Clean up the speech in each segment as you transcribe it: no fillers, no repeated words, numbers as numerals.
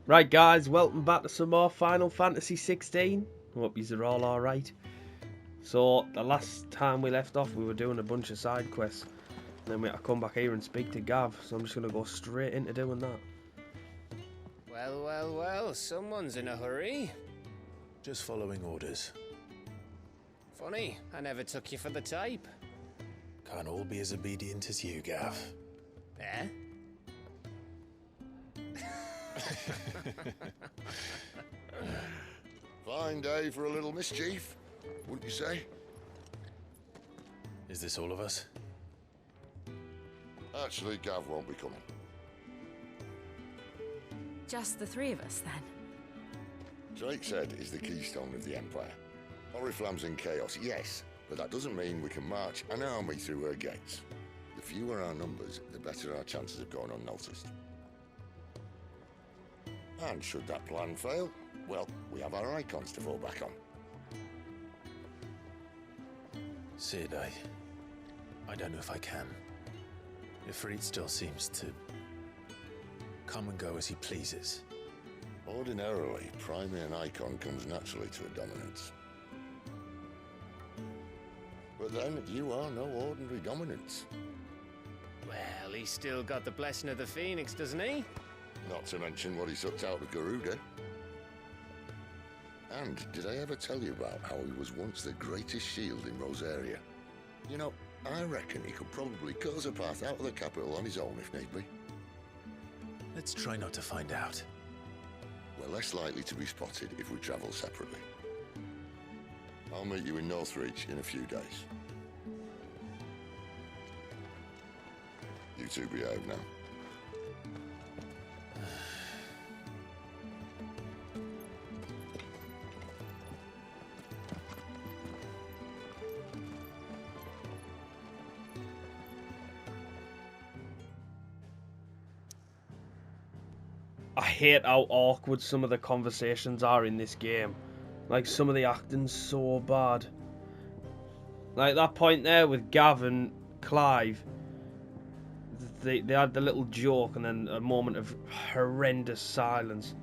Right guys, welcome back to some more Final Fantasy 16. Hope yous are all alright. So, the last time we left off we were doing a bunch of side quests. And then we had to come back here and speak to Gav, so I'm just going to go straight into doing that. Well, someone's in a hurry. Just following orders. Funny, I never took you for the type. Can't all be as obedient as you, Gav. Eh? Fine day for a little mischief, wouldn't you say? Is this all of us? Actually, Gav won't be coming. Just the three of us, then? Drake said is the keystone of the Empire. Oriflamme's in chaos, yes, but that doesn't mean we can march an army through her gates. The fewer our numbers, the better our chances of going unnoticed. And should that plan fail, well, we have our Eikons to fall back on. Sid, I don't know if I can. Ifrit still seems to come and go as he pleases. Ordinarily, priming an Eikon comes naturally to a dominance. But then, you are no ordinary dominance. Well, he's still got the blessing of the Phoenix, doesn't he? Not to mention what he sucked out of Garuda. And did I ever tell you about how he was once the greatest shield in Rosaria? You know, I reckon he could probably cut us a path out of the capital on his own if need be. Let's try not to find out. We're less likely to be spotted if we travel separately. I'll meet you in Northreach in a few days. You two behave now. I hate how awkward some of the conversations are in this game. Like, some of the acting's so bad. Like that point there with Gav and Clive. They had the little joke and then a moment of horrendous silence.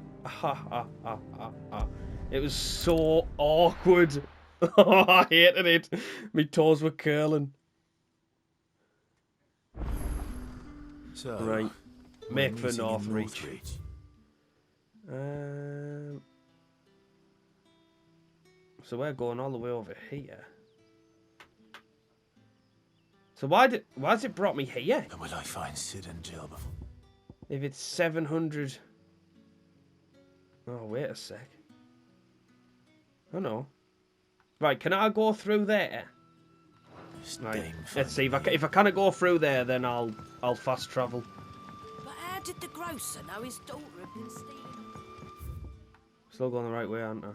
It was so awkward. I hated it. My toes were curling. So, Right. Make for meeting in Northreach. So we're going all the way over here. So why has it brought me here? And will I find Sid and Jill before? If it's 700... Oh, wait a sec. Oh, no. Right, can I go through there? Right, let's see. If I can't go through there, then I'll fast travel. But how did the grocer know his daughter had been stealing? Still going the right way, aren't I?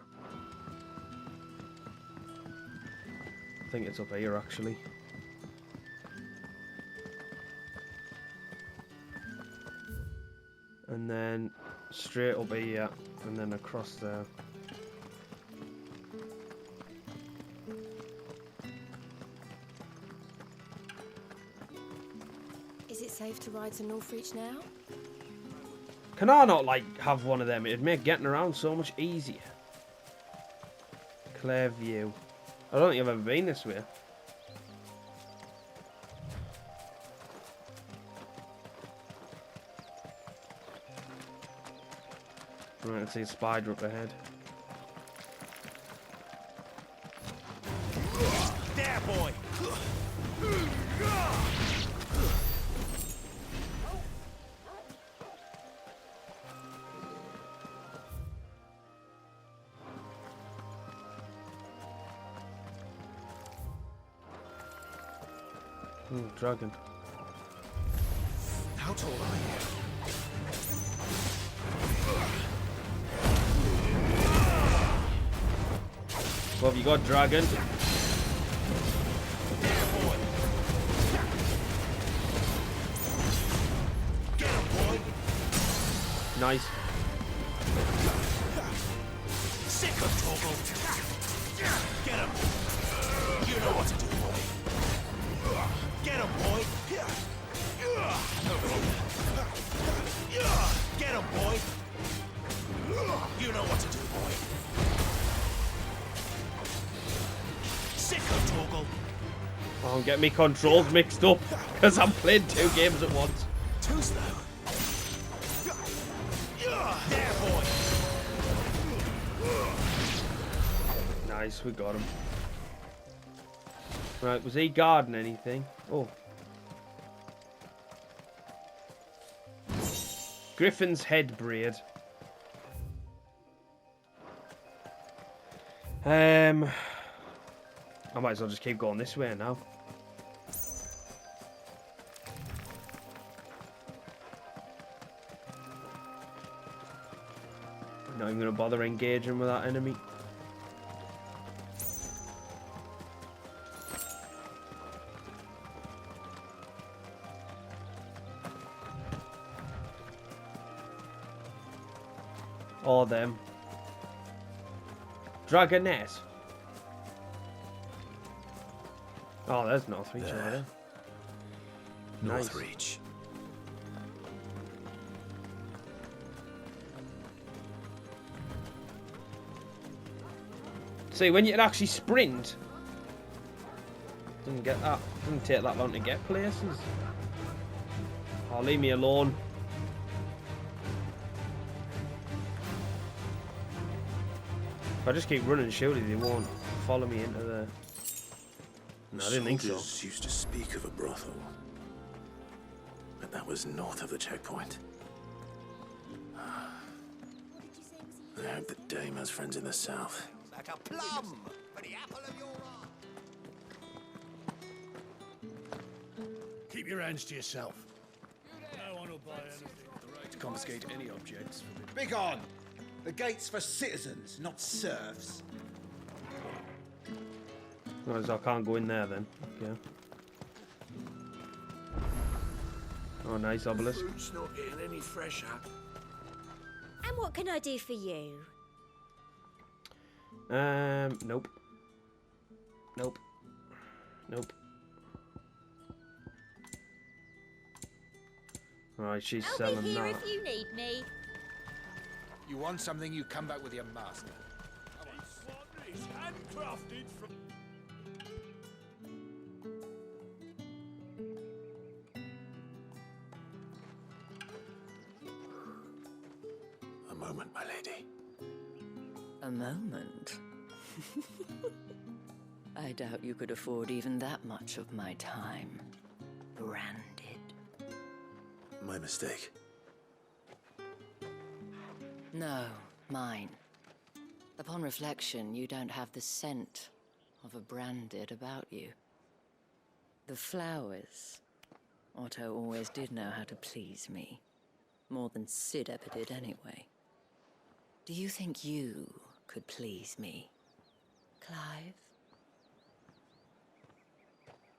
I think it's up here, actually. And then straight up here, and then across there. Is it safe to ride to Northreach now? Can I not, like, have one of them? It'd make getting around so much easier. Clear view. I don't think I've ever been this way. Right, I see a spider up ahead. There, boy! Dragon. How tall are you? What have you got, dragon? Nice. Sick of Chocobos. Get him. You know what to do, boy. Get him, boy. Get him, boy. I'm getting me controls mixed up because I'm playing 2 games at once. Too slow. There, boy. Nice, we got him. Right, was he guarding anything? Oh. Griffin's head braid. I might as well just keep going this way now. Not even gonna bother engaging with that enemy. Or them. Dragonette. Oh, there's Northreach over there. Nice. Northreach. See, when you can actually sprint, doesn't take that long to get places. Oh, leave me alone. If I just keep running, surely they won't follow me into the... No, I didn't think so. Soldiers used to speak of a brothel, but that was north of the checkpoint. I hope the dame has friends in the south. Like a plum for the apple of your eye. Keep your hands to yourself. No one will buy anything. The right to confiscate any objects. Begone! The gate's for citizens, not serfs. Well, I can't go in there then. Okay. Oh, nice obelisk. Fruit's not getting any fresher. And what can I do for you? Nope. Nope. Nope. Alright, she's selling I'll be here that. if you need me. You want something, you come back with your master. It's handcrafted from... A moment, my lady. A moment? I doubt you could afford even that much of my time. Branded. My mistake. No, mine. Upon reflection, you don't have the scent of a branded about you. The flowers. Otto always did know how to please me. More than Sid ever did anyway. Do you think you could please me, Clive?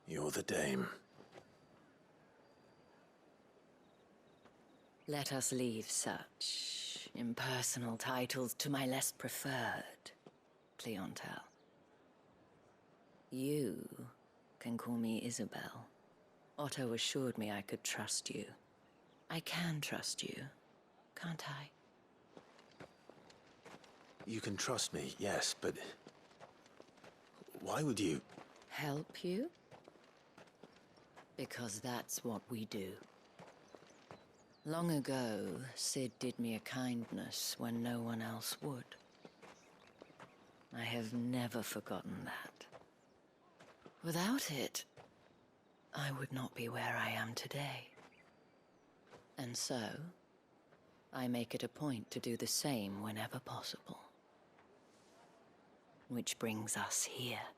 You're the dame. Let us leave such impersonal titles to my less preferred clientele. You can call me Isabel. Otto assured me I could trust you. I can trust you, can't I? You can trust me, yes, but... why would you... Help you? Because that's what we do. Long ago, Sid did me a kindness when no one else would. I have never forgotten that. Without it, I would not be where I am today. And so, I make it a point to do the same whenever possible. Which brings us here.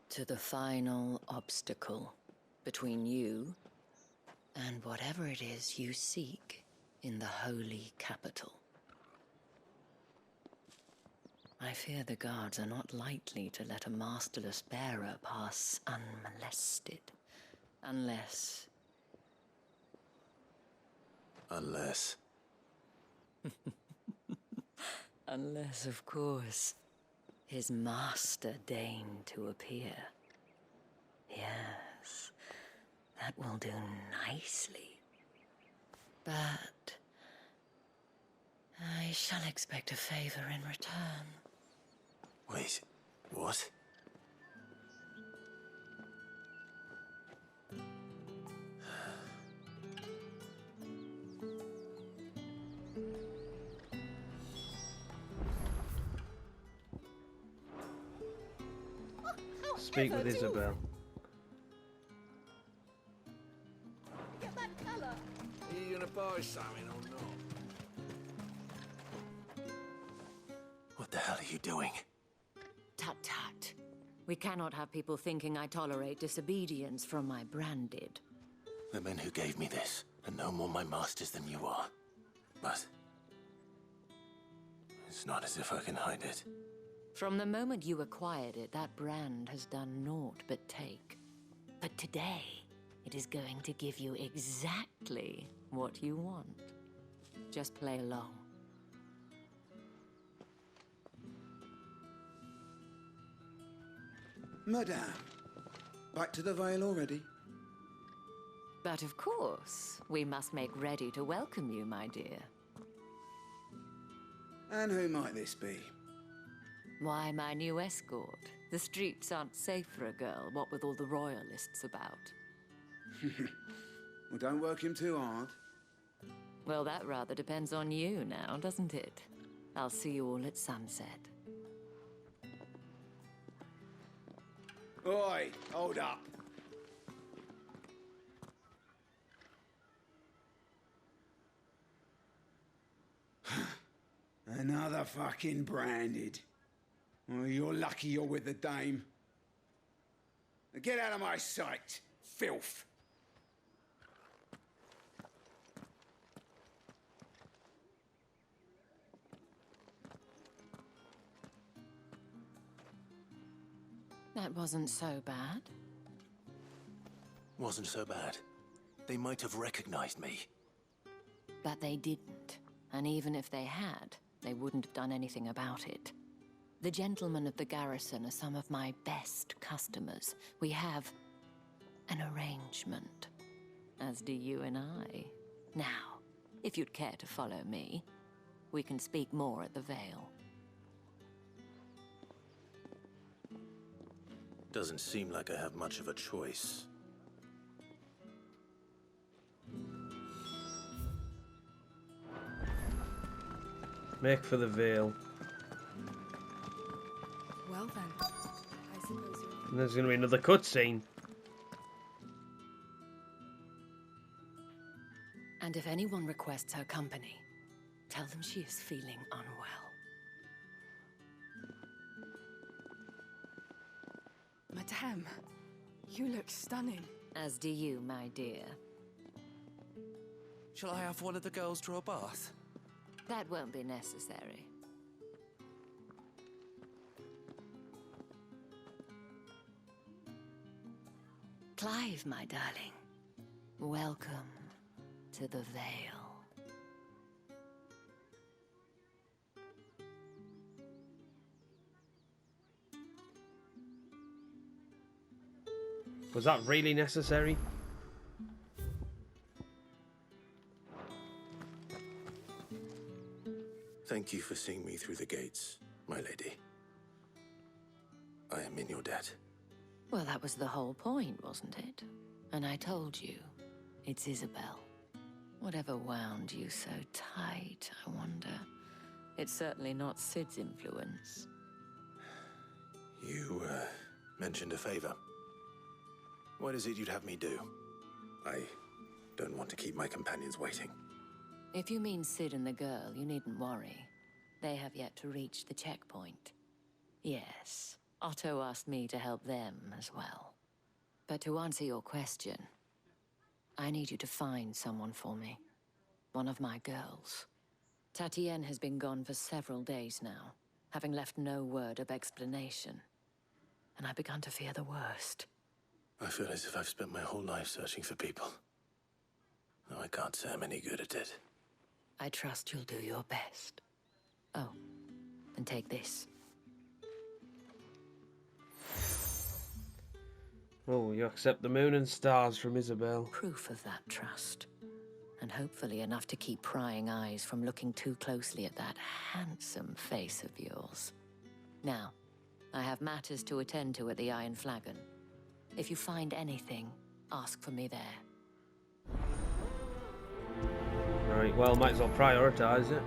To the final obstacle between you and whatever it is you seek in the holy capital. I fear the guards are not likely to let a masterless bearer pass unmolested. Unless... Unless, of course, his master deigned to appear. Yes, that will do nicely. But I shall expect a favor in return. Wait, what? speak with Isabel. Get that colour. Are you gonna buy something or not? What the hell are you doing? Tut tut. We cannot have people thinking I tolerate disobedience from my branded. The men who gave me this are no more my masters than you are. But it's not as if I can hide it. From the moment you acquired it, that brand has done naught but take. But today, it is going to give you exactly what you want. Just play along. Madame, back to the Vale already? But of course, we must make ready to welcome you, my dear. And who might this be? Why, my new escort. The streets aren't safe for a girl, what with all the royalists about. Well, don't work him too hard. Well, that rather depends on you now, doesn't it? I'll see you all at sunset. Oi, hold up. Another fucking branded. Well, you're lucky you're with the dame. Now get out of my sight, filth. That wasn't so bad. Wasn't so bad. They might have recognized me. But they didn't. And even if they had, they wouldn't have done anything about it. The gentlemen of the garrison are some of my best customers. We have an arrangement, as do you and I. Now, if you'd care to follow me, we can speak more at the Vale. Doesn't seem like I have much of a choice. Make for the Vale. Well then, I suppose you're... And there's going to be another cutscene. And if anyone requests her company, tell them she is feeling unwell. Madame, you look stunning. As do you, my dear. Shall I have one of the girls draw a bath? That won't be necessary. Clive, my darling. Welcome to the Vale. Was that really necessary? Thank you for seeing me through the gates, my lady. I am in your debt. Well, that was the whole point, wasn't it? And I told you, it's Isabel. Whatever wound you so tight, I wonder. It's certainly not Sid's influence. You, mentioned a favor. What is it you'd have me do? I don't want to keep my companions waiting. If you mean Sid and the girl, you needn't worry. They have yet to reach the checkpoint. Yes, Otto asked me to help them as well. But to answer your question, I need you to find someone for me. One of my girls. Tatienne has been gone for several days now, having left no word of explanation. And I've begun to fear the worst. I feel as if I've spent my whole life searching for people. No, I can't say I'm any good at it. I trust you'll do your best. Oh, and take this. Oh, you accept the moon and stars from Isabel. Proof of that trust. And hopefully enough to keep prying eyes from looking too closely at that handsome face of yours. Now, I have matters to attend to at the Iron Flagon. If you find anything, ask for me there. Right, well, might as well prioritise it.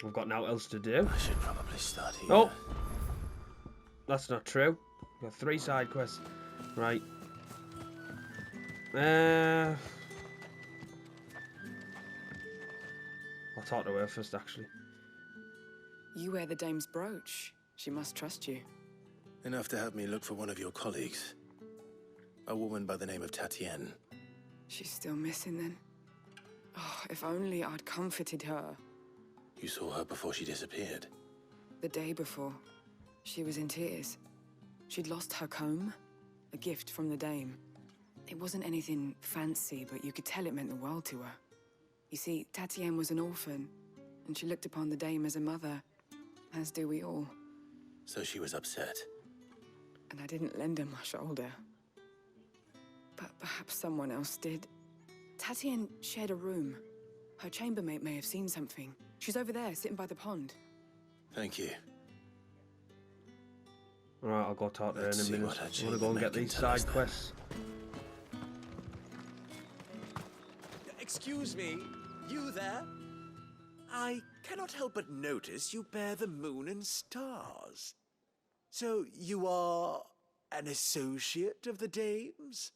I've got nothing else to do. I should probably start here. Oh! that's not true. We've got 3 side quests. Right. I'll talk to her first, actually. You wear the dame's brooch. She must trust you. Enough to have me look for one of your colleagues. A woman by the name of Tatienne. She's still missing then. Oh, if only I'd comforted her. You saw her before she disappeared? The day before. She was in tears. She'd lost her comb, a gift from the dame. It wasn't anything fancy, but you could tell it meant the world to her. You see, Tatienne was an orphan, and she looked upon the dame as a mother, as do we all. So she was upset. And I didn't lend her my shoulder. But perhaps someone else did. Tatienne shared a room. Her chambermaid may have seen something. She's over there, sitting by the pond. Thank you. Alright, I'll go talk to her in a Let's see minute. what her I want to go and get chambermaid these can tell us side then. quests. Excuse me, you there? I cannot help but notice you bear the moon and stars. So you are an associate of the dame's?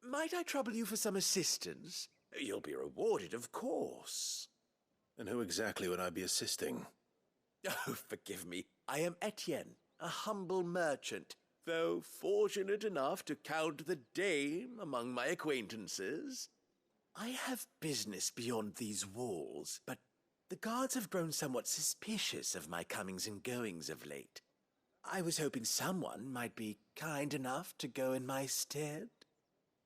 Might I trouble you for some assistance? You'll be rewarded, of course. And who exactly would I be assisting? Oh, forgive me. I am Etienne, a humble merchant, though fortunate enough to count the dame among my acquaintances. I have business beyond these walls, but the guards have grown somewhat suspicious of my comings and goings of late. I was hoping someone might be kind enough to go in my stead.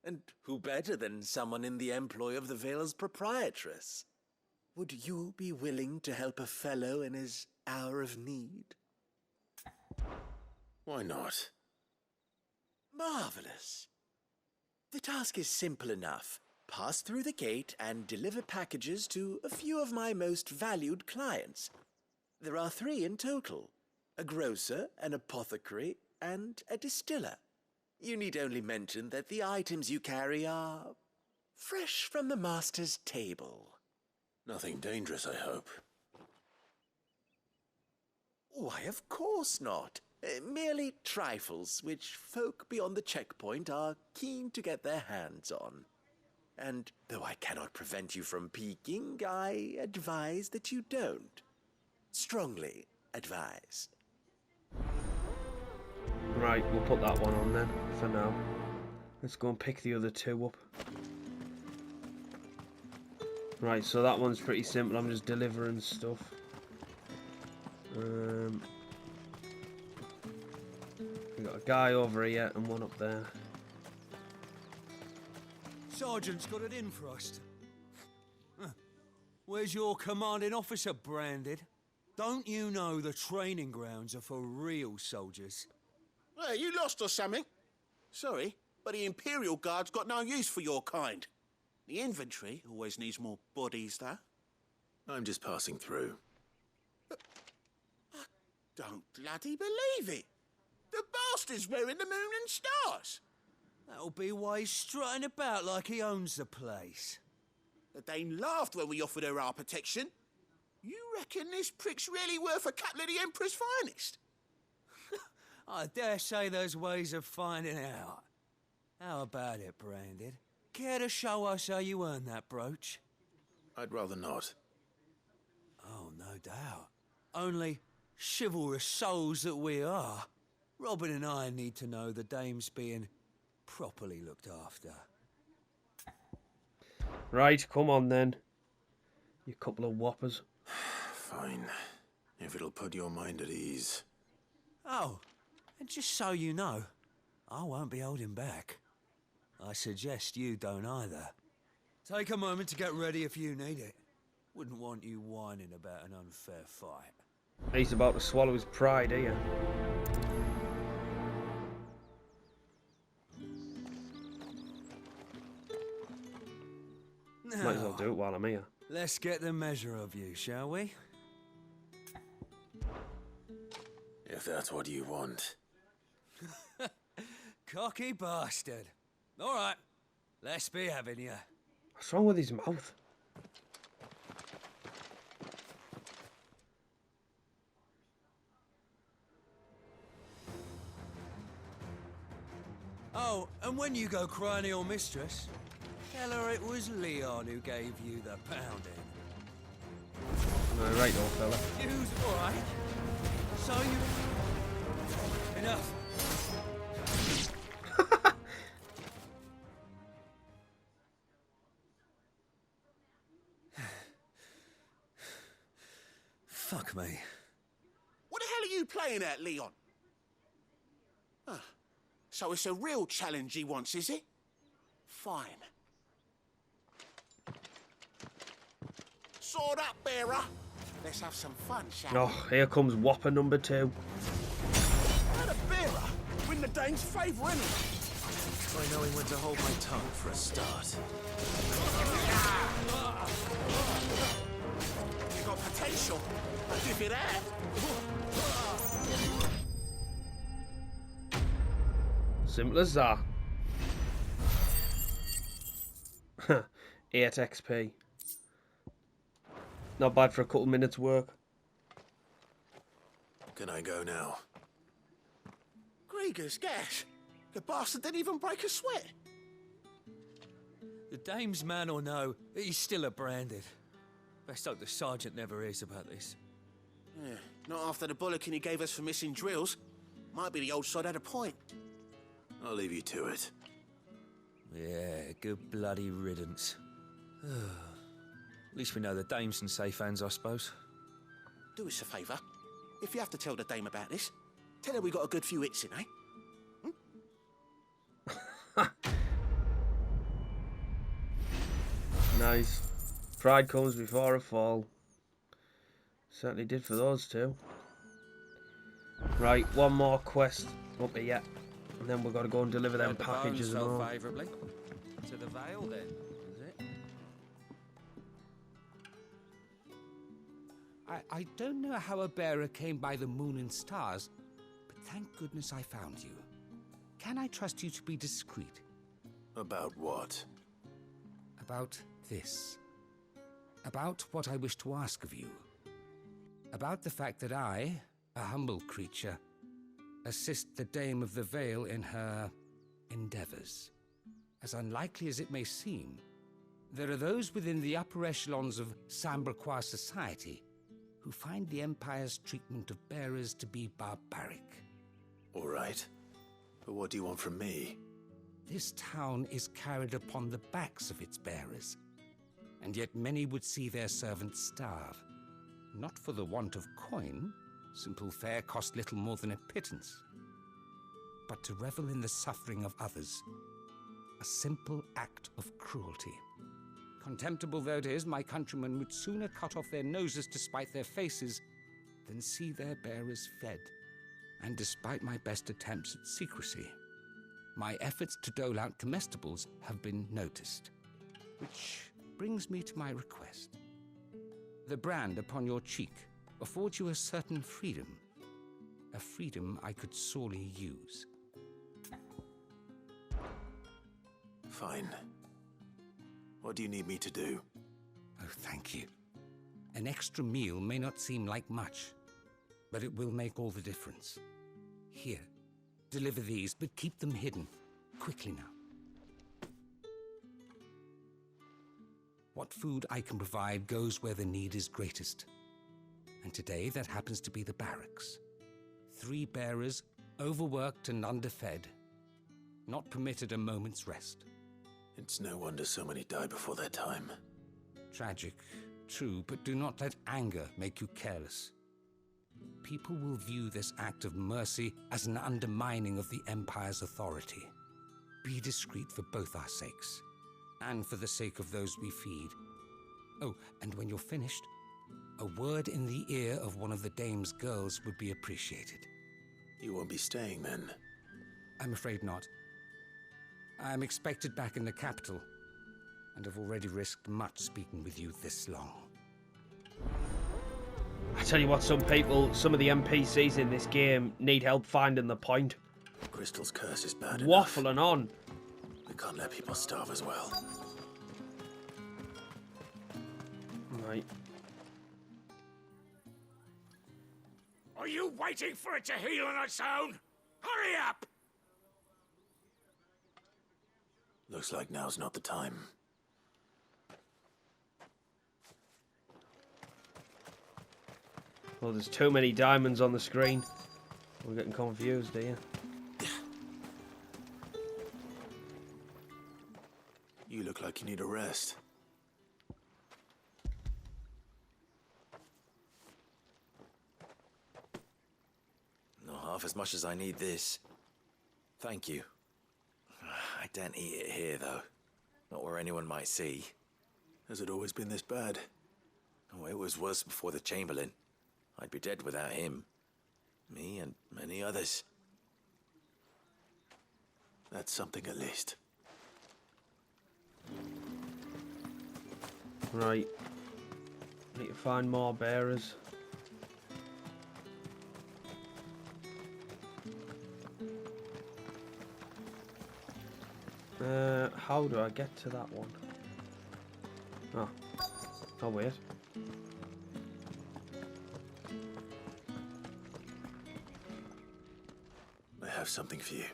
And who better than someone in the employ of the Vale's proprietress? Would you be willing to help a fellow in his hour of need? Why not? Marvelous. The task is simple enough. Pass through the gate and deliver packages to a few of my most valued clients. There are 3 in total: a grocer, an apothecary, and a distiller. You need only mention that the items you carry are fresh from the master's table. Nothing dangerous, I hope. Why, of course not. Merely trifles which folk beyond the checkpoint are keen to get their hands on. And though I cannot prevent you from peeking, I advise that you don't. Strongly advise. Right, we'll put that one on then, for now. Let's go and pick the other 2 up. Right, so that one's pretty simple. I'm just delivering stuff. We've got a guy over here and one up there. Sergeant's got it in for us. Where's your commanding officer, Branded? Don't you know the training grounds are for real soldiers? Hey, you lost or something? Sorry, but the Imperial Guard's got no use for your kind. The infantry always needs more bodies, though. I'm just passing through. I don't bloody believe it. The bastard's wearing the moon and stars. That'll be why he's strutting about like he owns the place. The Dame laughed when we offered her our protection. You reckon this prick's really worth a couple of the Emperor's finest? I dare say there's ways of finding out. How about it, Branded? Care to show us how you earned that brooch? I'd rather not. Oh, no doubt. Only chivalrous souls that we are, Robin and I need to know the dame's being properly looked after. Right, come on then. You couple of whoppers. Fine. If it'll put your mind at ease. Oh, and just so you know, I won't be holding back. I suggest you don't either. Take a moment to get ready if you need it. Wouldn't want you whining about an unfair fight. He's about to swallow his pride here. Might as well do it while I'm here. Let's get the measure of you, shall we? If that's what you want. Cocky bastard. All right, let's be having you. What's wrong with his mouth? Oh, and when you go crying to your mistress, tell her it was Leon who gave you the pounding. No, right, old fella. You's alright. So you... Enough. Fuck me. What the hell are you playing at, Leon? Ah, so it's a real challenge he wants, is it? Fine. Sword up, bearer. Let's have some fun, shall we? Oh, here comes Whopper number 2. And a bearer. Win the Dane's favour, anyway. I know he went to hold my tongue for a start. You got potential. I'll give you that. Simple as that. 8 XP. Not bad for a couple minutes work. Can I go now? Grieger's gas. The bastard didn't even break a sweat. The dame's man or no, he's still a branded. Best hope the sergeant never hears about this. Yeah, not after the bullocking he gave us for missing drills. Might be the old sod had a point. I'll leave you to it. Yeah, good bloody riddance. At least we know the dame's in safe hands, I suppose. Do us a favour. If you have to tell the dame about this, tell her we got a good few hits in, eh? Nice. Pride comes before a fall. Certainly did for those two. Right, one more quest up here yet. And then we've got to go and deliver them packages and all. Favourably to the Vale, then, is it? I don't know how a bearer came by the moon and stars, but thank goodness I found you. Can I trust you to be discreet? About what? About this. About what I wish to ask of you. About the fact that I, a humble creature, assist the Dame of the Vale in her endeavors. As unlikely as it may seem, there are those within the upper echelons of Samberquois society who find the Empire's treatment of bearers to be barbaric. All right. But what do you want from me? This town is carried upon the backs of its bearers, and yet many would see their servants starve. Not for the want of coin, simple fare cost little more than a pittance, but to revel in the suffering of others, a simple act of cruelty. Contemptible though it is, my countrymen would sooner cut off their noses to spite their faces than see their bearers fed. And despite my best attempts at secrecy, my efforts to dole out comestibles have been noticed. Which brings me to my request. The brand upon your cheek affords you a certain freedom. A freedom I could sorely use. Fine. What do you need me to do? Oh, thank you. An extra meal may not seem like much, but it will make all the difference. Here, deliver these, but keep them hidden. Quickly now. What food I can provide goes where the need is greatest. And today that happens to be the barracks. 3 bearers, overworked and underfed, not permitted a moment's rest. It's no wonder so many die before their time. Tragic, true, but do not let anger make you careless. People will view this act of mercy as an undermining of the Empire's authority. Be discreet for both our sakes, and for the sake of those we feed. Oh, and when you're finished, a word in the ear of one of the Dame's girls would be appreciated. You won't be staying then? I'm afraid not. I'm expected back in the capital, and have already risked much speaking with you this long. I tell you what, some of the NPCs in this game need help finding the point. Crystal's curse is bad Waffling on. We can't let people starve as well. Right. Are you waiting for it to heal on its own? Hurry up! Looks like now's not the time. Well, there's too many diamonds on the screen. We're getting confused here. You look like you need a rest. Not half as much as I need this. Thank you. I don't eat it here, though. Not where anyone might see. Has it always been this bad? Oh, it was worse before the Chamberlain. I'd be dead without him. Me and many others. That's something at least. Right. Need to find more bearers. How do I get to that one? Oh. Oh, wait. I have something for you.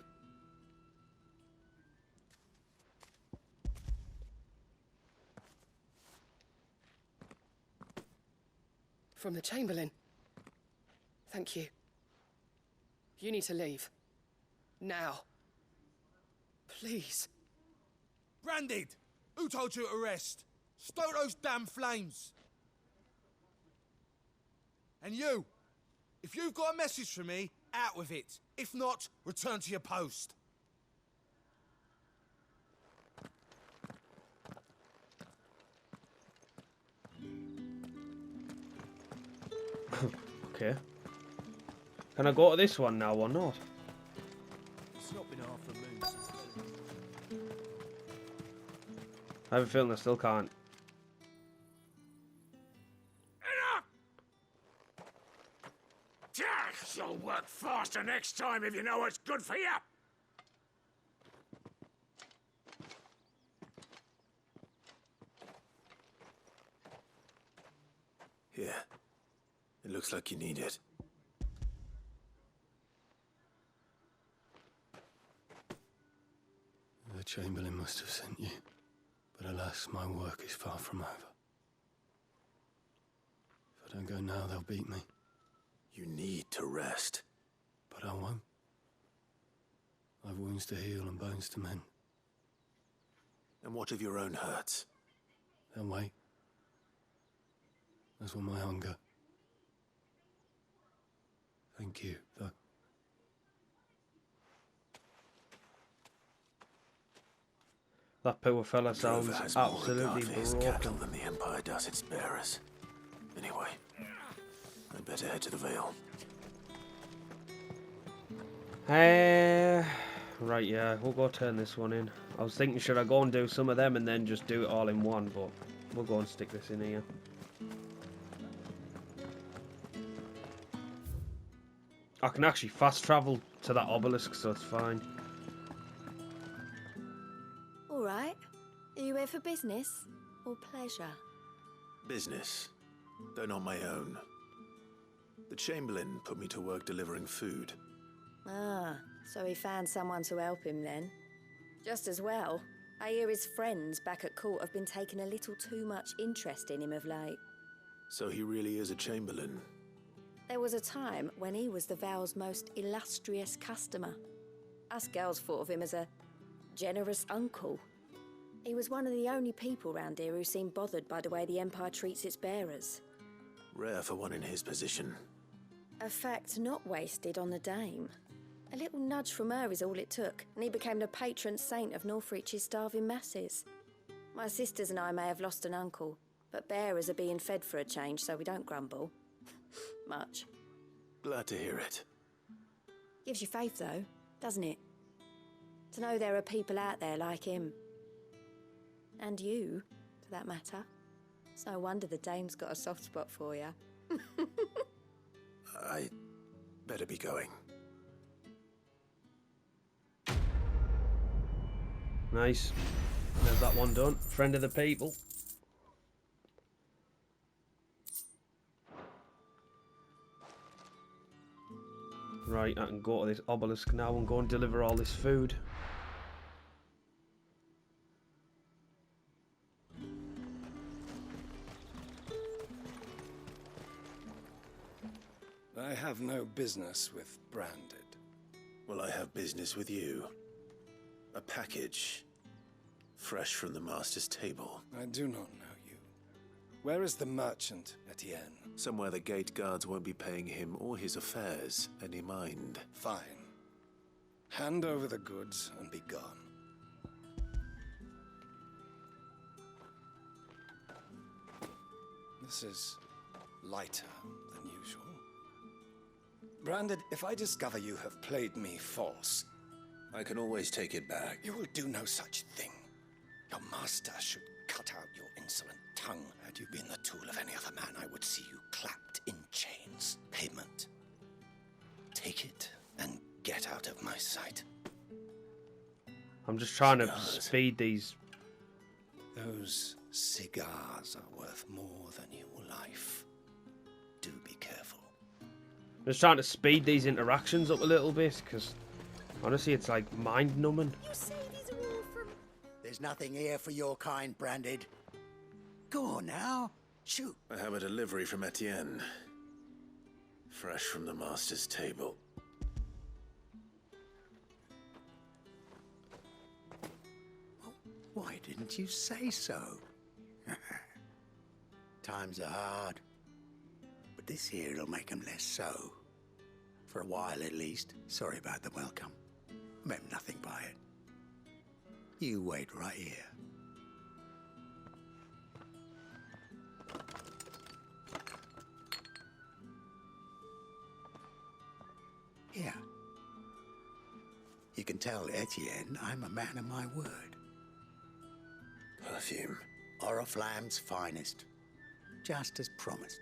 From the Chamberlain. Thank you. You need to leave. Now. Please. Branded! Who told you to rest? Stoke those damn flames! And you! If you've got a message for me, out with it. If not, return to your post. Okay. Can I go to this one now or not? It's not been half the moon since I have a feeling I still can't. You'll work faster next time if you know what's good for you. Here. It looks like you need it. The Chamberlain must have sent you, but alas, my work is far from over. If I don't go now, they'll beat me. You need to rest. But I won't. I've wounds to heal and bones to mend. And what of your own hurts? They'll wait. As will my hunger. Thank you, though. That poor fella sounds Drover has more absolutely regard for his cattle broken. than the Empire does its bearers. Anyway, I'd better head to the Vale. Right, yeah, we'll go turn this one in. I was thinking, should I go and do some of them and then just do it all in one, but we'll go and stick this in here. I can actually fast travel to that obelisk, so it's fine. All right. Are you here for business or pleasure? Business, though not my own. The Chamberlain put me to work delivering food. Ah, so he found someone to help him then. Just as well. I hear his friends back at court have been taking a little too much interest in him of late. So he really is a Chamberlain. There was a time when he was the Vale's most illustrious customer. Us girls thought of him as a generous uncle. He was one of the only people round here who seemed bothered by the way the Empire treats its bearers. Rare for one in his position. A fact not wasted on the dame. A little nudge from her is all it took, and he became the patron saint of Northreach's starving masses. My sisters and I may have lost an uncle, but bearers are being fed for a change, so we don't grumble. Much. Glad to hear it. Gives you faith, though, doesn't it? To know there are people out there like him. And you, for that matter. It's no wonder the dame's got a soft spot for you. I better be going. Nice. There's that one done. Friend of the people. Right, I can go to this obelisk now and go and deliver all this food. I have no business with Branded. Well, I have business with you. A package. Fresh from the Master's table. I do not know you. Where is the merchant, Etienne? Somewhere the gate guards won't be paying him or his affairs any mind. Fine. Hand over the goods and be gone. This is lighter than usual. Branded, if I discover you have played me false... I can always take it back. You will do no such thing. Your master should cut out your insolent tongue. Had you been the tool of any other man, I would see you clapped in chains. Payment. Take it and get out of my sight. I'm just trying to speed these. Those cigars are worth more than your life. Do be careful. I'm just trying to speed these interactions up a little bit, because honestly it's like mind-numbing. You say these are all from... There's nothing here for your kind, Branded. Go on now. Shoot. I have a delivery from Etienne. Fresh from the Master's table. Why didn't you say so? Times are hard. But this here'll make 'em less so. For a while at least. Sorry about the welcome. Meant nothing by it. You wait right here. Here. You can tell Etienne I'm a man of my word. Perfume. Oriflamme's finest. Just as promised.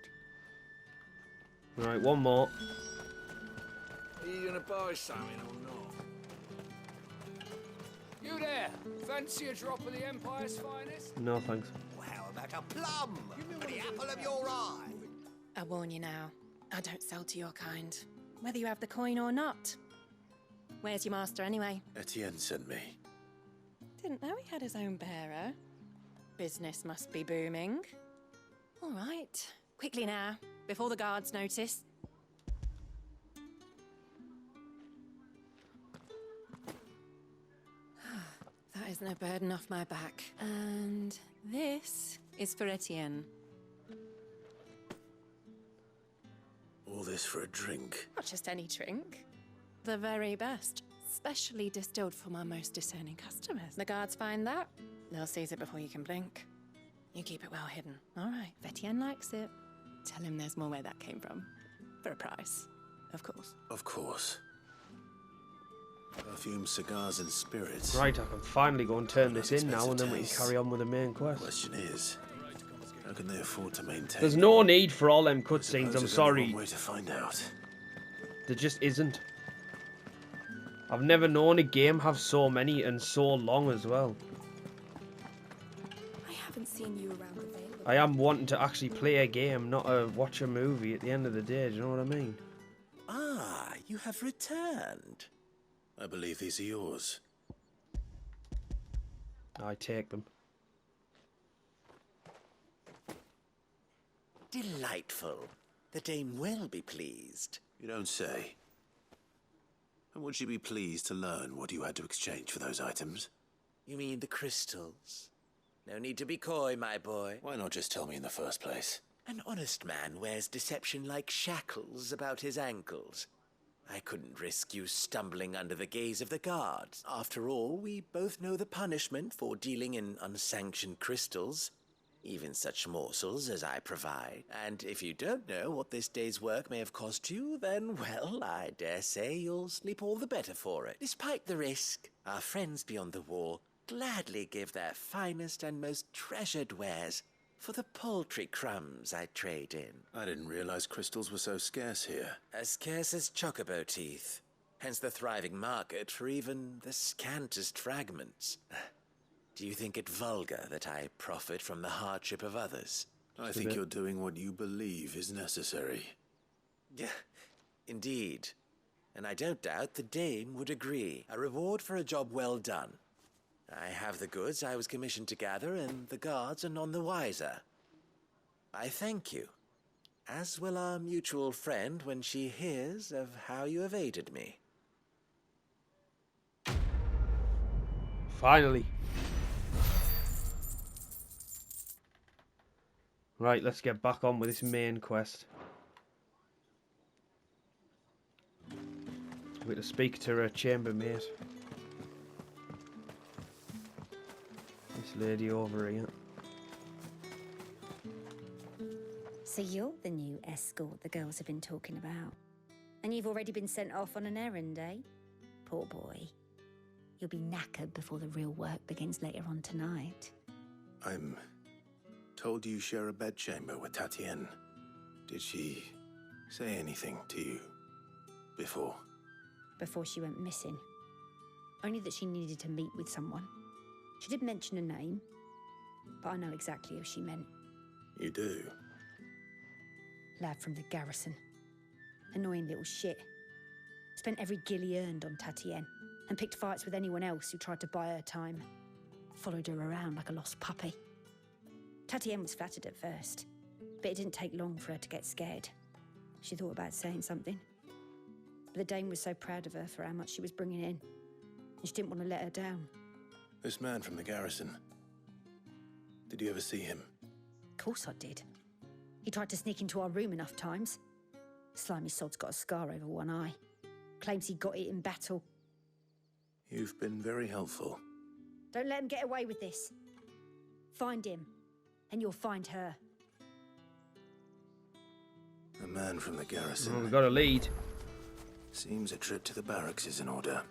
Right, one more. Are you gonna buy something or not? You there? Fancy a drop of the Empire's finest? No, thanks. Well, how about a plum? For the apple of your eye. I warn you now, I don't sell to your kind, whether you have the coin or not. Where's your master anyway? Etienne sent me. Didn't know he had his own bearer. Business must be booming. All right, quickly now, before the guards notice. That is no burden off my back. And this is for Etienne. All this for a drink. Not just any drink. The very best. Specially distilled for my most discerning customers. The guards find that, they'll seize it before you can blink. You keep it well hidden. All right, if Etienne likes it, tell him there's more where that came from. For a price, of course. Of course. Perfume, cigars, and spirits. Right, I can finally go and turn this in now, and then we can carry on with the main quest. Question is, how can they afford to maintain? There's no need for all them cutscenes, I'm sorry. One way to find out. There just isn't. I've never known a game have so many and so long as well. I haven't seen you around the Vale. I am wanting to actually play a game, not watch a movie at the end of the day, do you know what I mean? Ah, you have returned. I believe these are yours. I take them. Delightful. The dame will be pleased. You don't say. And would she be pleased to learn what you had to exchange for those items? You mean the crystals? No need to be coy, my boy. Why not just tell me in the first place? An honest man wears deception like shackles about his ankles. I couldn't risk you stumbling under the gaze of the guards. After all, we both know the punishment for dealing in unsanctioned crystals. Even such morsels as I provide. And if you don't know what this day's work may have cost you, then, well, I dare say you'll sleep all the better for it. Despite the risk, our friends beyond the wall gladly give their finest and most treasured wares for the paltry crumbs I trade in. I didn't realize crystals were so scarce here. As scarce as chocobo teeth. Hence the thriving market for even the scantest fragments. Do you think it vulgar that I profit from the hardship of others? I think you're doing what you believe is necessary. Yeah, indeed. And I don't doubt the dame would agree. A reward for a job well done. I have the goods I was commissioned to gather, and the guards are none the wiser. I thank you. As will our mutual friend when she hears of how you have aided me. Finally. Right, let's get back on with this main quest. We're to speak to her chambermaid. This lady over here. So you're the new escort the girls have been talking about. And you've already been sent off on an errand, eh? Poor boy. You'll be knackered before the real work begins later on tonight. I'm told you share a bedchamber with Tatienne. Did she say anything to you before? Before she went missing. Only that she needed to meet with someone. She did mention a name, but I know exactly who she meant. You do? Lad from the garrison. Annoying little shit. Spent every guil he earned on Tatienne, and picked fights with anyone else who tried to buy her time. Followed her around like a lost puppy. Tatienne was flattered at first, but it didn't take long for her to get scared. She thought about saying something. But the dame was so proud of her for how much she was bringing in, and she didn't want to let her down. This man from the garrison. Did you ever see him? Of course I did. He tried to sneak into our room enough times. Slimy sod's got a scar over one eye. Claims he got it in battle. You've been very helpful. Don't let him get away with this. Find him, and you'll find her. A man from the garrison. Well, we've got a lead. Seems a trip to the barracks is in order.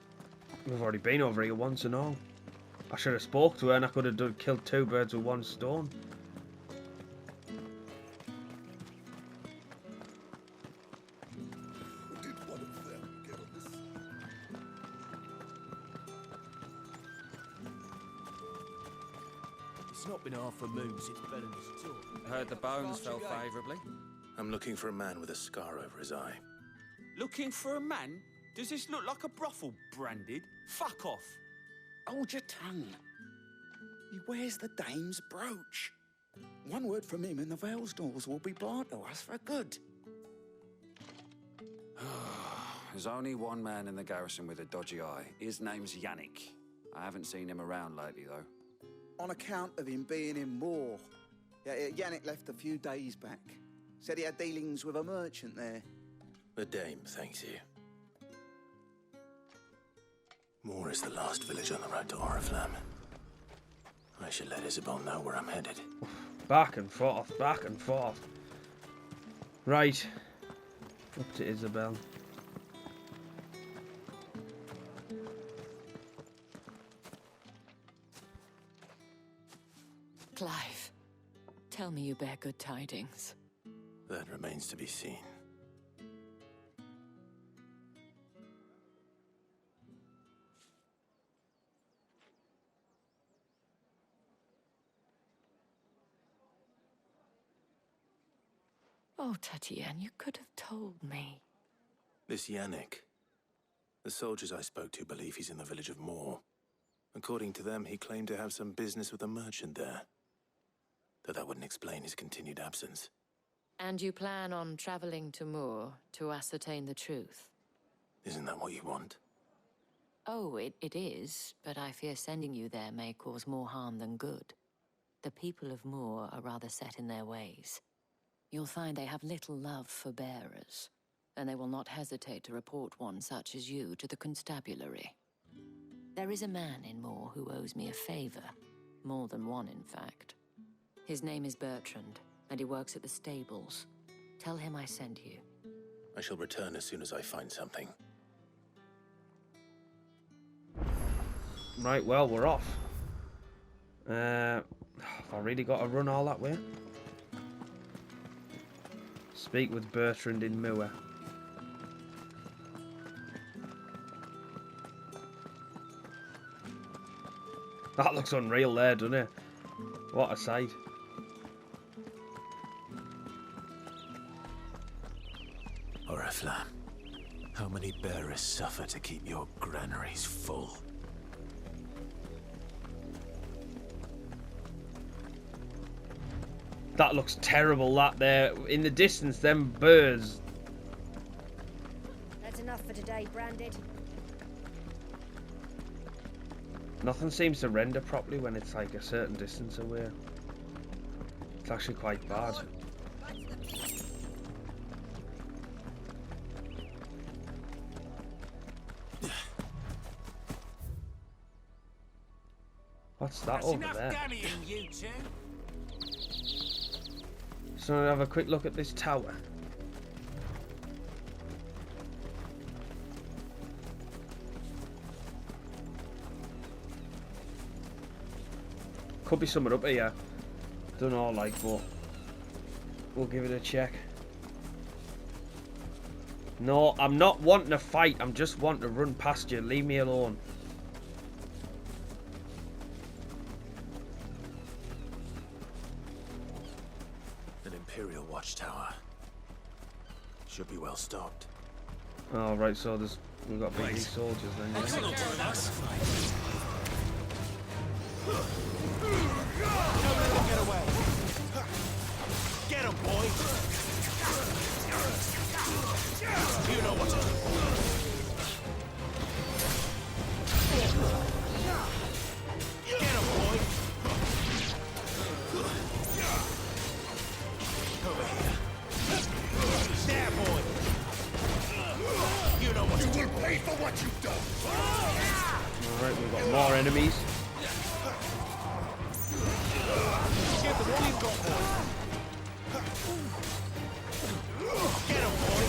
We've already been over here once and all. I should have spoke to her and I could have killed two birds with one stone. It's not been half a moon since Belen's talk. Heard the bones fell favourably. I'm looking for a man with a scar over his eye. Looking for a man? Does this look like a brothel, Branded? Fuck off! Hold your tongue. He wears the dame's brooch. One word from him and the Vale's doors will be barred to us for good. There's only one man in the garrison with a dodgy eye. His name's Yannick. I haven't seen him around lately, though. On account of him being in war. Yeah, Yannick left a few days back. Said he had dealings with a merchant there. The dame thanks you. Moor is the last village on the road to Oriflamme. I should let Isabel know where I'm headed. Back and forth, back and forth. Right. Up to Isabel. Clive, tell me you bear good tidings. That remains to be seen. Oh, Tatienne, you could have told me. This Yannick. The soldiers I spoke to believe he's in the village of Moor. According to them, he claimed to have some business with a merchant there. Though that wouldn't explain his continued absence. And you plan on traveling to Moor to ascertain the truth? Isn't that what you want? Oh, it is, but I fear sending you there may cause more harm than good. The people of Moor are rather set in their ways. You'll find they have little love for bearers, and they will not hesitate to report one such as you to the constabulary. There is a man in Moor who owes me a favor. More than one, in fact. His name is Bertrand, and he works at the stables. Tell him I sent you. I shall return as soon as I find something. Right, well, we're off. Have I really got to run all that way? Speak with Bertrand in Moor. That looks unreal there, doesn't it? What a sight. Oriflamme, how many bearers suffer to keep your granaries full? That looks terrible, that there. In the distance, them birds. That's enough for today, Branded. Nothing seems to render properly when it's like a certain distance away. It's actually quite bad. What's that over there? So I'll have a quick look at this tower. Could be somewhere up here. Don't know, like, but we'll give it a check. No, I'm not wanting to fight. I'm just wanting to run past you. Leave me alone. An Imperial watchtower. Should be well stocked. Oh, right, so we've got big soldiers then, yeah. Don't let him get away. Get him, boy. You know what to do. Get him, boy. Over here. There, boy. You know what to do. You will pay for what you've done. Alright, we've got more enemies. Get the one you've got, boy. Get him, boy.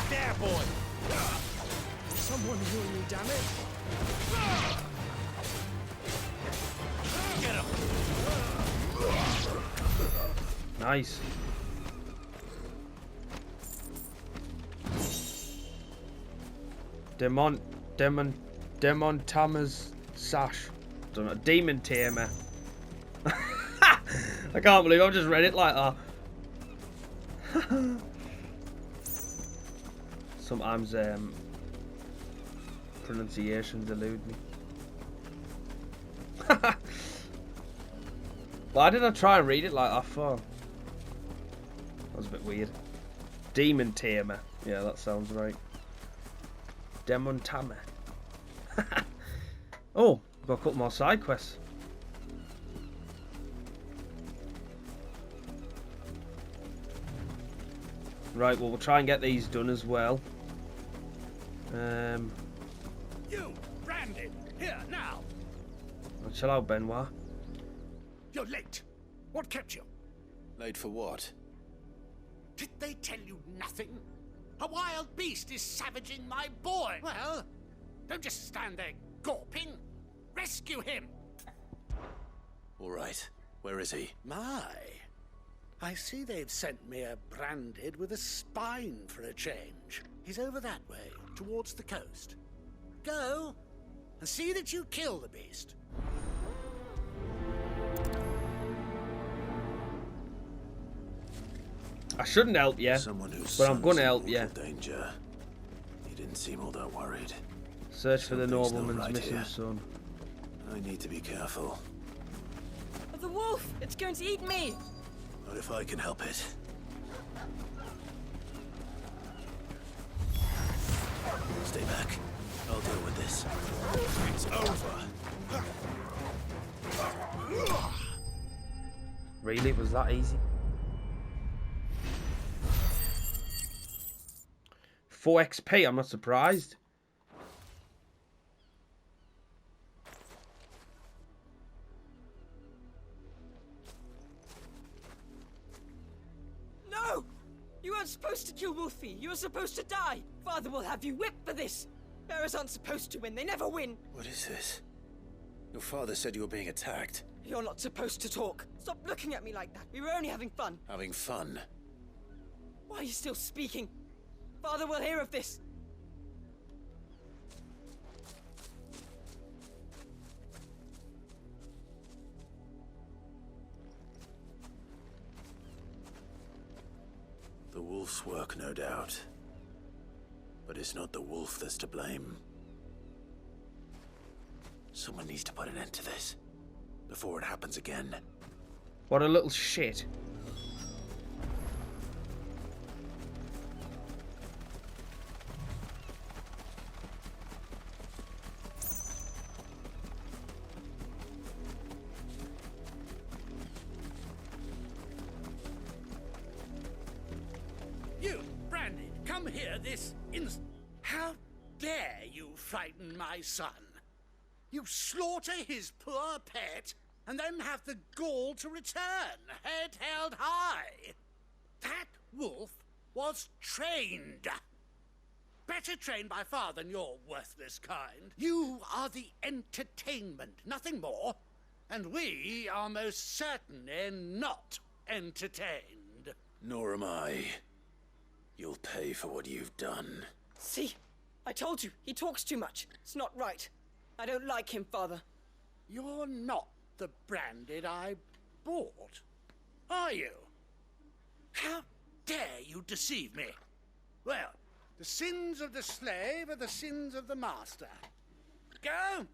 There, boy. Someone heal me, damn it. Get him. Nice. Demon Tamer's sash. Don't know. Demon Tamer. I can't believe I've just read it like that. Sometimes pronunciations elude me. Why did I try and read it like that for? That was a bit weird. Demon Tamer. Yeah, that sounds right. Demon Tamer. Oh, got a couple more side quests. Right, well, we'll try and get these done as well. You, Branded, here now. Well, chill out, Benoit. You're late. What kept you? Late for what? Did they tell you nothing? A wild beast is savaging my boy. Well, don't just stand there gawping. Rescue him. All right. Where is he? My. I see they've sent me a Branded with a spine for a change. He's over that way, towards the coast. Go, and see that you kill the beast. I shouldn't help you, but I'm gonna help you. Danger. He didn't seem all that worried. Search for the Something's nobleman's not right missing here. son. I need to be careful. The wolf! It's going to eat me! Not if I can help it. Stay back. I'll deal with this. It's over. Really? Was that easy? 4 XP, I'm not surprised. No! You weren't supposed to kill Wolfie. You were supposed to die. Father will have you whipped for this. Bearers aren't supposed to win. They never win. What is this? Your father said you were being attacked. You're not supposed to talk. Stop looking at me like that. We were only having fun. Having fun? Why are you still speaking? Father will hear of this. The wolf's work, no doubt. But it's not the wolf that's to blame. Someone needs to put an end to this before it happens again. What a little shit. You, Brandon, come here this instant. How dare you frighten my son? You slaughter his poor pet and then have the gall to return, head held high. That wolf was trained. Better trained by far than your worthless kind. You are the entertainment, nothing more. And we are most certainly not entertained. Nor am I. You'll pay for what you've done. See? I told you, he talks too much. It's not right. I don't like him, Father. You're not the Branded I bought, are you? How dare you deceive me? Well, the sins of the slave are the sins of the master. Go,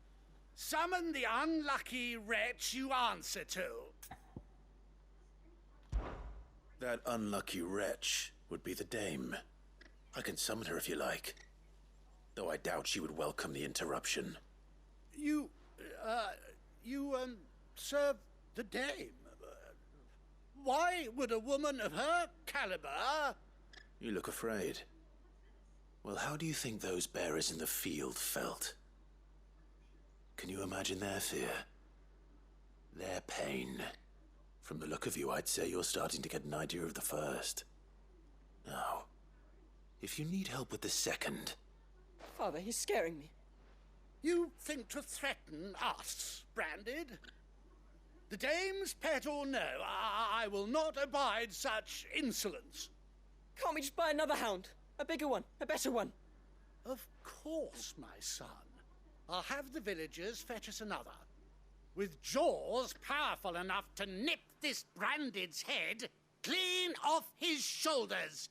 summon the unlucky wretch you answer to. That unlucky wretch would be the dame. I can summon her if you like. Though I doubt she would welcome the interruption. You serve the dame. Why would a woman of her caliber... You look afraid. Well, how do you think those bearers in the field felt? Can you imagine their fear? Their pain? From the look of you, I'd say you're starting to get an idea of the first. Now, if you need help with the second... Father, he's scaring me. You think to threaten us, Branded? The dame's pet or no, I will not abide such insolence. Can't we just buy another hound? A bigger one, a better one. Of course, my son. I'll have the villagers fetch us another. With jaws powerful enough to nip this Branded's head clean off his shoulders.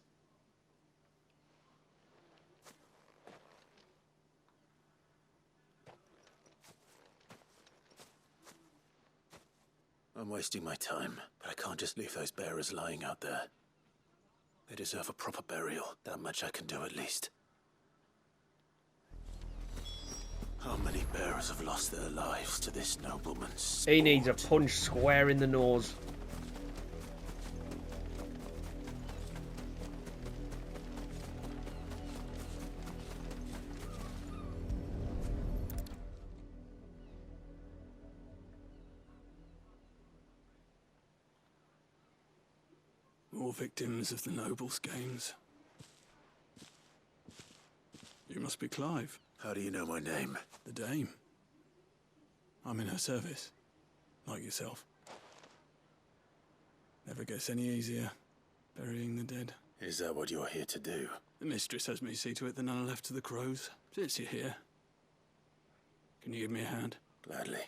I'm wasting my time, but I can't just leave those bearers lying out there. They deserve a proper burial. That much I can do at least. How many bearers have lost their lives to this nobleman's sport? He needs a punch square in the nose. More victims of the nobles' games. You must be Clive. How do you know my name? The Dame. I'm in her service, like yourself. Never gets any easier, burying the dead. Is that what you're here to do? The mistress has me see to it that none are left to the crows. Since you're here, can you give me a hand? Gladly.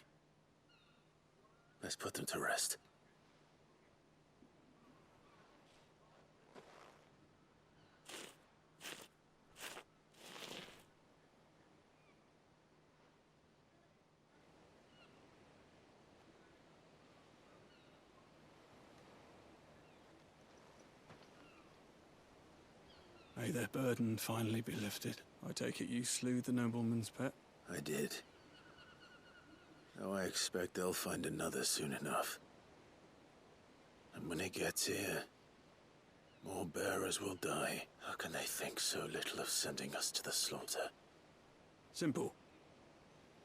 Let's put them to rest. May their burden finally be lifted. I take it you slew the nobleman's pet? I did. Though I expect they'll find another soon enough. And when it gets here, more bearers will die. How can they think so little of sending us to the slaughter? Simple.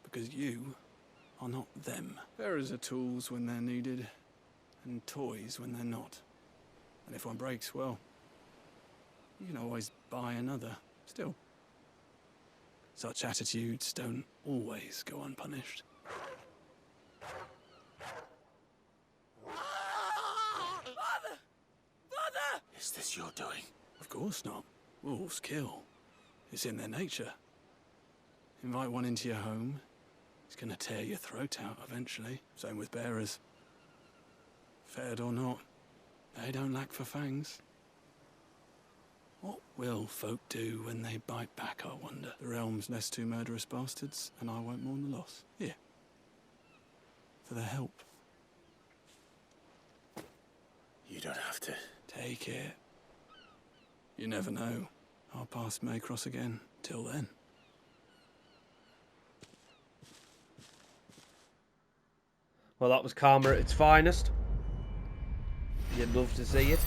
Because you are not them. Bearers are tools when they're needed, and toys when they're not. And if one breaks, well, you can always buy another. Still, such attitudes don't always go unpunished. Father! Father! Is this your doing? Of course not. Wolves kill. It's in their nature. Invite one into your home, it's gonna tear your throat out eventually. Same with bearers. Fed or not, they don't lack for fangs. What will folk do when they bite back, I wonder? The realm's nest two murderous bastards, and I won't mourn the loss. Here. For their help. You don't have to. Take it. You never know. Our paths may cross again. Till then. Well, that was karma at its finest. You'd love to see it.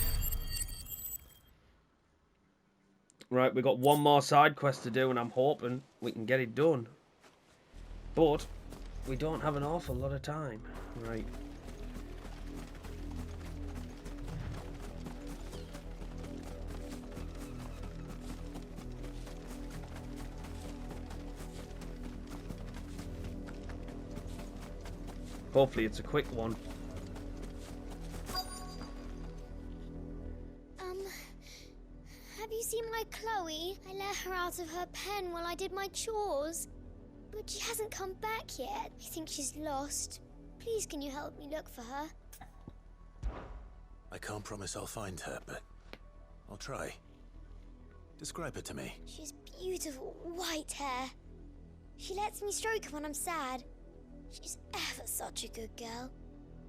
Right, we've got one more side quest to do, and I'm hoping we can get it done. But we don't have an awful lot of time. Right. Hopefully it's a quick one. Have you seen my Chloe? I let her out of her pen while I did my chores. But she hasn't come back yet. I think she's lost. Please, can you help me look for her? I can't promise I'll find her, but I'll try. Describe her to me. She's beautiful white hair. She lets me stroke her when I'm sad. She's ever such a good girl.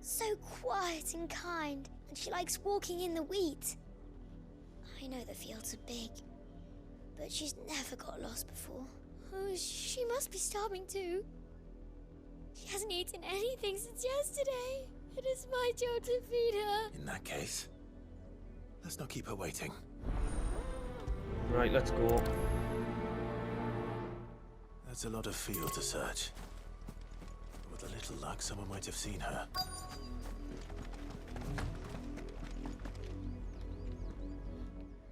So quiet and kind, and she likes walking in the wheat. I know the fields are big, but she's never got lost before. Oh, she must be starving too. She hasn't eaten anything since yesterday. It is my job to feed her. In that case, let's not keep her waiting. Right, let's go. That's a lot of field to search. With a little luck, someone might have seen her.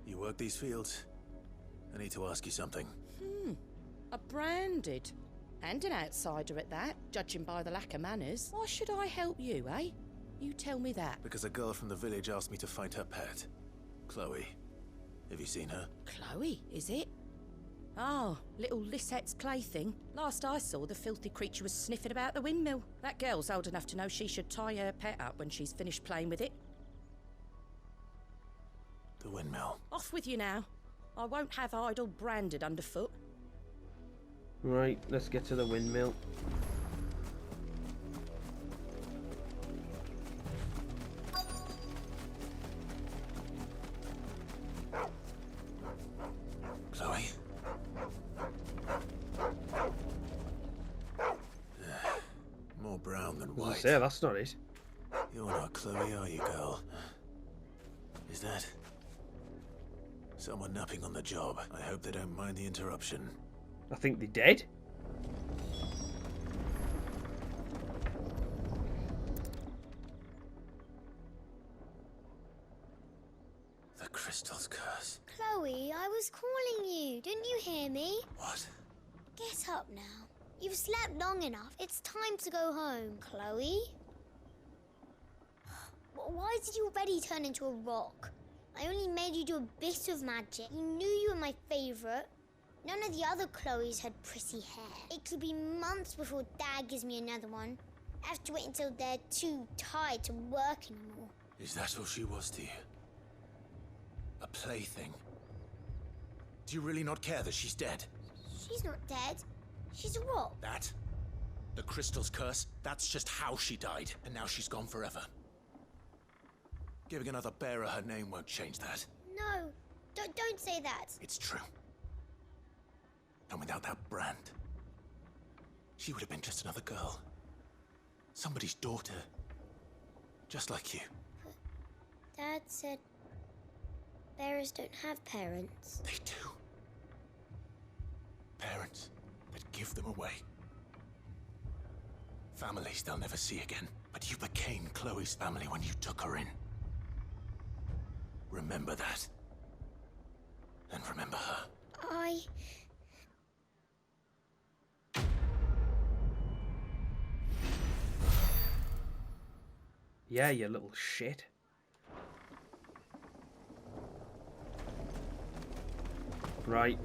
You work these fields? I need to ask you something. A branded. And an outsider at that, judging by the lack of manners. Why should I help you, eh? You tell me that. Because a girl from the village asked me to find her pet. Chloe. Have you seen her? Chloe, is it? Oh, little Lisette's plaything. Last I saw, the filthy creature was sniffing about the windmill. That girl's old enough to know she should tie her pet up when she's finished playing with it. The windmill. Off with you now. I won't have idle branded underfoot. Right, let's get to the windmill. Chloe? More brown than white. Yeah, that's not it. You're not Chloe, are you, girl? Is that someone napping on the job? I hope they don't mind the interruption. I think they're dead. The crystal's curse. Chloe, I was calling you. Didn't you hear me? What? Get up now. You've slept long enough. It's time to go home, Chloe. Why did you already turn into a rock? I only made you do a bit of magic. You knew you were my favourite. None of the other Chloes had pretty hair. It could be months before Dad gives me another one. I have to wait until they're too tired to work anymore. Is that all she was to you? A plaything? Do you really not care that she's dead? She's not dead. She's a rock. That? The crystal's curse? That's just how she died, and now she's gone forever. Giving another bearer her name won't change that. No, don't say that. It's true. And without that brand, she would have been just another girl. Somebody's daughter. Just like you. But Dad said bearers don't have parents. They do. Parents that give them away. Families they'll never see again. But you became Chloe's family when you took her in. Remember that. And remember her. Yeah, you little shit. Right.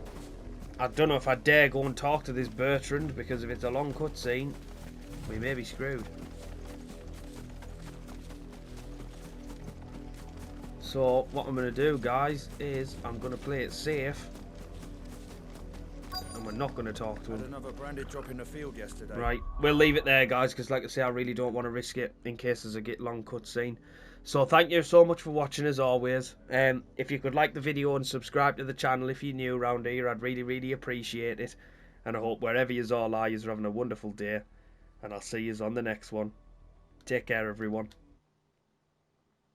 I don't know if I dare go and talk to this Bertrand, because if it's a long cutscene, we may be screwed. So, what I'm going to do, guys, is I'm going to play it safe. I'm and we're not going to talk to Had him. another branded drop in the field yesterday. Right, we'll leave it there, guys, because like I say, I really don't want to risk it in case there's a long cutscene. So thank you so much for watching, as always. If you could like the video and subscribe to the channel if you're new around here, I'd really appreciate it. And I hope wherever you all are, you're having a wonderful day. And I'll see you on the next one. Take care, everyone.